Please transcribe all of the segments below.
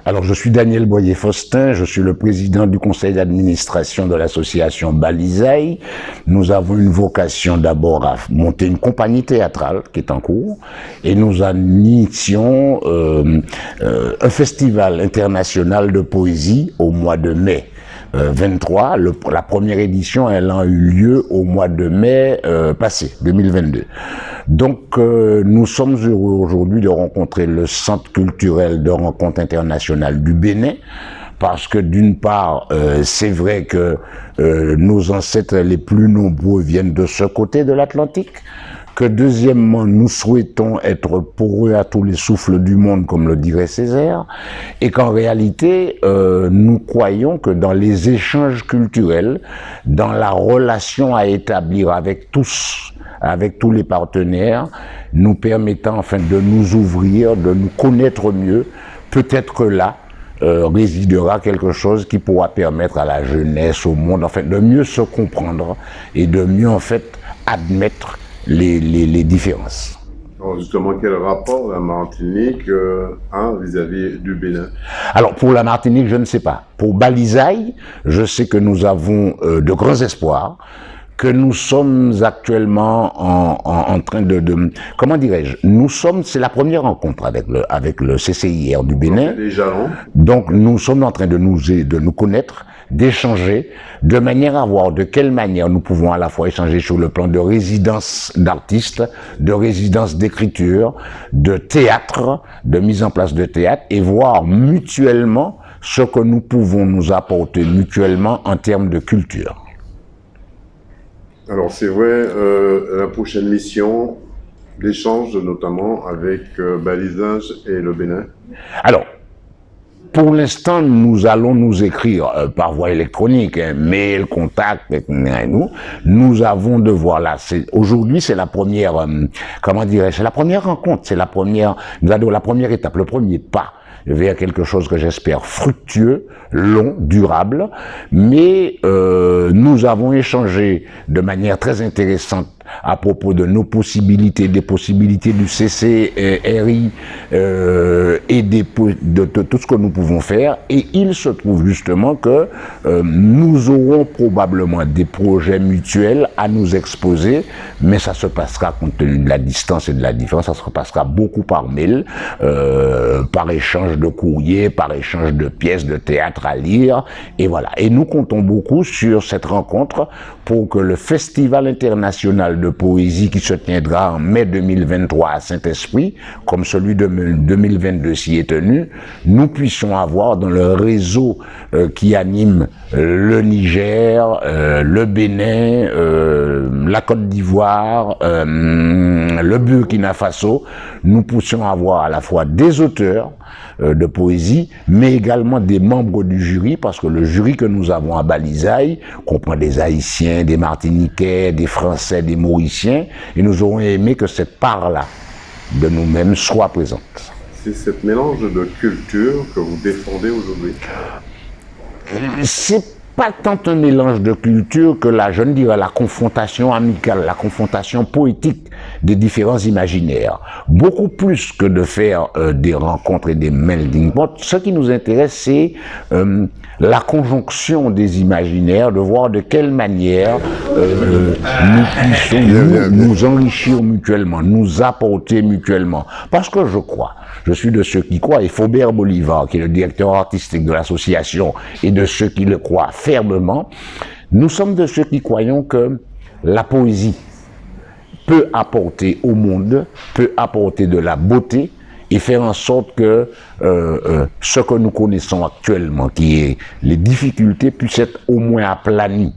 Alors, je suis Daniel Boyer-Faustin, je suis le président du conseil d'administration de l'association Balisaï. Nous avons une vocation d'abord à monter une compagnie théâtrale qui est en cours et nous initions un festival international de poésie au mois de mai 23. La première édition, elle a eu lieu au mois de mai passé, 2022. Donc, nous sommes heureux aujourd'hui de rencontrer le Centre culturel de rencontre internationale du Bénin, parce que d'une part, c'est vrai que nos ancêtres les plus nombreux viennent de ce côté de l'Atlantique, que deuxièmement, nous souhaitons être poreux à tous les souffles du monde, comme le dirait Césaire, et qu'en réalité, nous croyons que dans les échanges culturels, dans la relation à établir avec tous les partenaires, nous permettant enfin de nous ouvrir, de nous connaître mieux, peut-être que là, résidera quelque chose qui pourra permettre à la jeunesse, au monde, enfin, de mieux se comprendre et de mieux, en fait, admettre les différences. Alors justement, quel rapport la Martinique a vis-à-vis du Bénin? Alors, pour la Martinique, je ne sais pas. Pour Balisaï, je sais que nous avons de grands espoirs, que nous sommes actuellement en train comment dirais-je, c'est la première rencontre avec le CCIR du Bénin. Donc, nous sommes en train de nous connaître, d'échanger, de manière à voir de quelle manière nous pouvons à la fois échanger sur le plan de résidence d'artistes, de résidence d'écriture, de théâtre, de mise en place de théâtre, et voir mutuellement ce que nous pouvons nous apporter mutuellement en termes de culture. Alors c'est vrai, la prochaine mission d'échange notamment avec Balisaï et le Bénin. Alors, pour l'instant, nous allons nous écrire par voie électronique, mail, contact, nous avons de voir là. Aujourd'hui, c'est la première, comment dirais-je, c'est la première rencontre, c'est la première étape, le premier pas vers quelque chose que j'espère fructueux, long, durable, mais nous avons échangé de manière très intéressante à propos de nos possibilités, des possibilités du CCRI et de tout ce que nous pouvons faire. Et il se trouve justement que nous aurons probablement des projets mutuels à nous exposer, mais ça se passera, compte tenu de la distance et de la différence, ça se passera beaucoup par mail, par échange de courrier, par échange de pièces de théâtre à lire, et voilà. Et nous comptons beaucoup sur cette rencontre pour que le Festival international de poésie qui se tiendra en mai 2023 à Saint-Esprit, comme celui de 2022 s'y est tenu, nous puissions avoir dans le réseau qui anime le Niger, le Bénin, la Côte d'Ivoire, le Burkina Faso, nous puissions avoir à la fois des auteurs de poésie, mais également des membres du jury, parce que le jury que nous avons à Balisaï comprend des Haïtiens, des Martiniquais, des Français, des Mauriciens, et nous aurions aimé que cette part-là de nous-mêmes soit présente. C'est ce mélange de culture que vous défendez aujourd'hui? C'est pas tant un mélange de culture que je ne dirais la confrontation amicale, la confrontation poétique des différents imaginaires. Beaucoup plus que de faire des rencontres et des melting pot, ce qui nous intéresse, c'est la conjonction des imaginaires, de voir de quelle manière nous puissions nous enrichir mutuellement, nous apporter mutuellement. Parce que je suis de ceux qui croient, et Faubert Bolivar, qui est le directeur artistique de l'association, et de ceux qui le croient fermement, nous sommes de ceux qui croyons que la poésie peut apporter au monde, peut apporter de la beauté, et faire en sorte que ce que nous connaissons actuellement, qui est les difficultés, puissent être au moins aplanies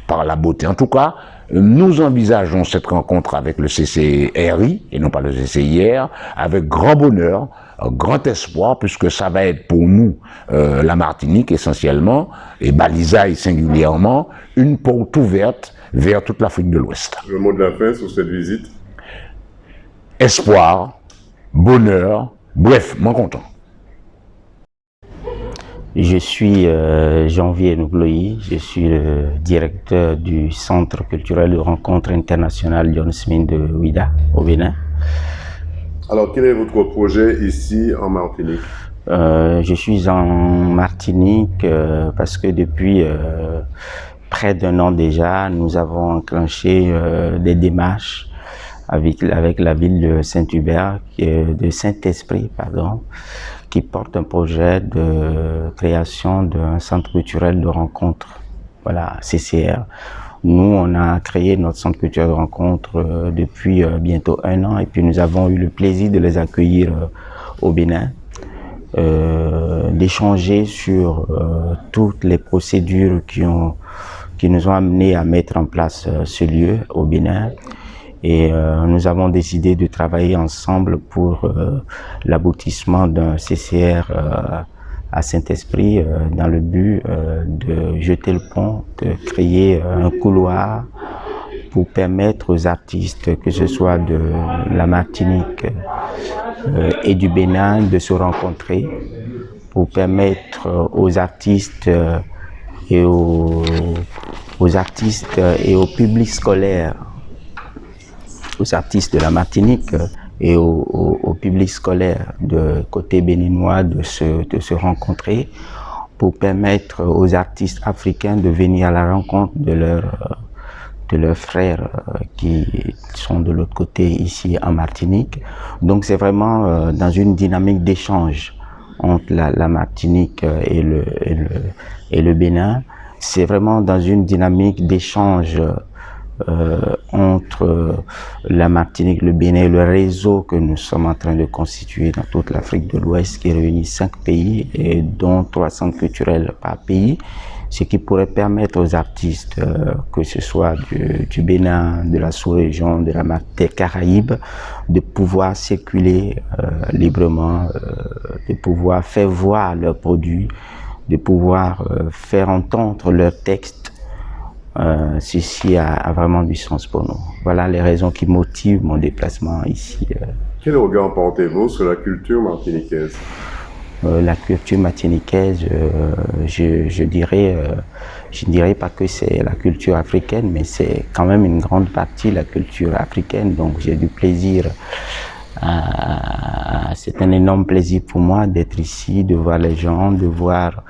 par la beauté. En tout cas, nous envisageons cette rencontre avec le CCRI, et non pas le CCIR, avec grand bonheur, grand espoir, puisque ça va être pour nous, la Martinique essentiellement, et Balisaï singulièrement, une porte ouverte vers toute l'Afrique de l'Ouest. Le mot de la fin sur cette visite? Espoir, bonheur, bref, m'en content. Je suis Janvier Nougloï, je suis le directeur du Centre culturel de rencontre internationale John Smith de Ouida, au Bénin. Alors, quel est votre projet ici en Martinique? Je suis en Martinique parce que depuis près d'un an déjà, nous avons enclenché des démarches avec la ville de Saint-Hubert, de Saint-Esprit, pardon, qui porte un projet de création d'un centre culturel de rencontre, voilà, CCR. Nous, on a créé notre centre culturel de rencontre depuis bientôt 1 an et puis nous avons eu le plaisir de les accueillir au Bénin, d'échanger sur toutes les procédures qui nous ont amenés à mettre en place ce lieu au Bénin. Et nous avons décidé de travailler ensemble pour l'aboutissement d'un CCR à Saint-Esprit dans le but de jeter le pont, de créer un couloir pour permettre aux artistes, que ce soit de la Martinique et du Bénin, de se rencontrer, pour permettre aux artistes et aux publics scolaires, aux artistes de la Martinique et au public scolaire de côté béninois de se rencontrer, pour permettre aux artistes africains de venir à la rencontre de leurs frères qui sont de l'autre côté ici en Martinique. Donc c'est vraiment dans une dynamique d'échange entre la Martinique et le Bénin. C'est vraiment dans une dynamique d'échange entre la Martinique, le Bénin et le réseau que nous sommes en train de constituer dans toute l'Afrique de l'Ouest, qui réunit 5 pays et dont 3 centres culturels par pays, ce qui pourrait permettre aux artistes, que ce soit du Bénin, de la sous-région, des Caraïbes, de pouvoir circuler librement, de pouvoir faire voir leurs produits, de pouvoir faire entendre leurs textes. Ceci a vraiment du sens pour nous. Voilà les raisons qui motivent mon déplacement ici. Quel regard portez-vous sur la culture martiniquaise? La culture martiniquaise, je ne dirais pas que c'est la culture africaine, mais c'est quand même une grande partie la culture africaine. Donc j'ai du plaisir. C'est un énorme plaisir pour moi d'être ici, de voir les gens, de voir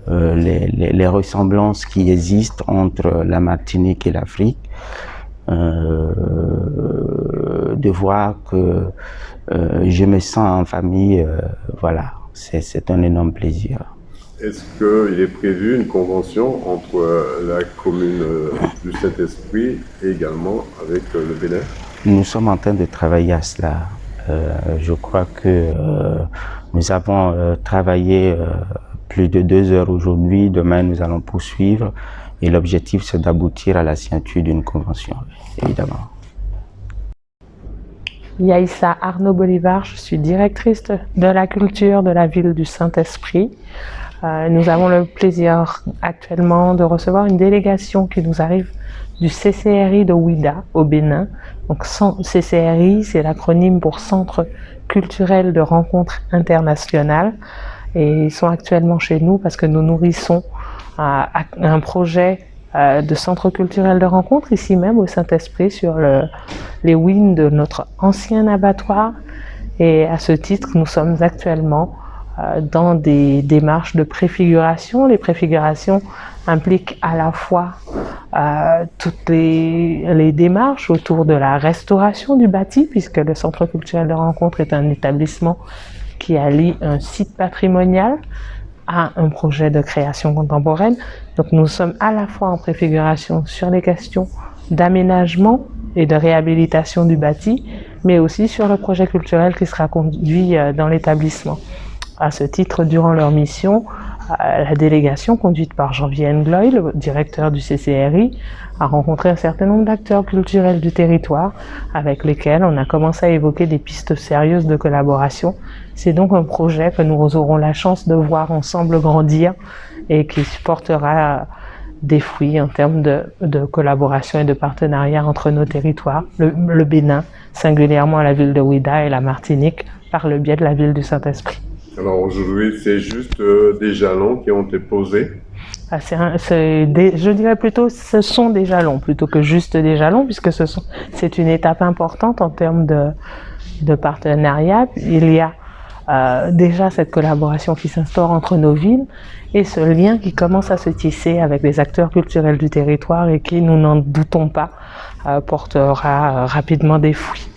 les ressemblances qui existent entre la Martinique et l'Afrique, de voir que je me sens en famille, voilà, c'est un énorme plaisir. Est-ce qu'il est prévu une convention entre la commune du Saint-Esprit et également avec le Bénin? Nous sommes en train de travailler à cela. Je crois que nous avons travaillé plus de 2 heures aujourd'hui. Demain, nous allons poursuivre. Et l'objectif, c'est d'aboutir à la signature d'une convention, évidemment. Yaïssa Arnaud Bolivar, je suis directrice de la culture de la ville du Saint-Esprit. Nous avons le plaisir actuellement de recevoir une délégation qui nous arrive du CCRI de Ouidah au Bénin. Donc CCRI, c'est l'acronyme pour Centre culturel de rencontre internationale. Et ils sont actuellement chez nous parce que nous nourrissons un projet de centre culturel de rencontre ici même au Saint-Esprit sur les ruines de notre ancien abattoir. Et à ce titre, nous sommes actuellement dans des démarches de préfiguration. Les préfigurations impliquent à la fois toutes les démarches autour de la restauration du bâti, puisque le centre culturel de rencontre est un établissement qui allie un site patrimonial à un projet de création contemporaine. Donc nous sommes à la fois en préfiguration sur les questions d'aménagement et de réhabilitation du bâti, mais aussi sur le projet culturel qui sera conduit dans l'établissement. À ce titre, durant leur mission, la délégation conduite par Jean-Vier Ngloy, le directeur du CCRI, a rencontré un certain nombre d'acteurs culturels du territoire avec lesquels on a commencé à évoquer des pistes sérieuses de collaboration. C'est donc un projet que nous aurons la chance de voir ensemble grandir et qui portera des fruits en termes de collaboration et de partenariat entre nos territoires, le Bénin, singulièrement la ville de Ouidah et la Martinique, par le biais de la ville du Saint-Esprit. Alors aujourd'hui, c'est juste des jalons qui ont été posés? Je dirais plutôt ce sont des jalons plutôt que juste des jalons, puisque c'est une étape importante en termes de partenariat. Il y a déjà cette collaboration qui s'instaure entre nos villes et ce lien qui commence à se tisser avec les acteurs culturels du territoire et qui, nous n'en doutons pas, portera rapidement des fruits.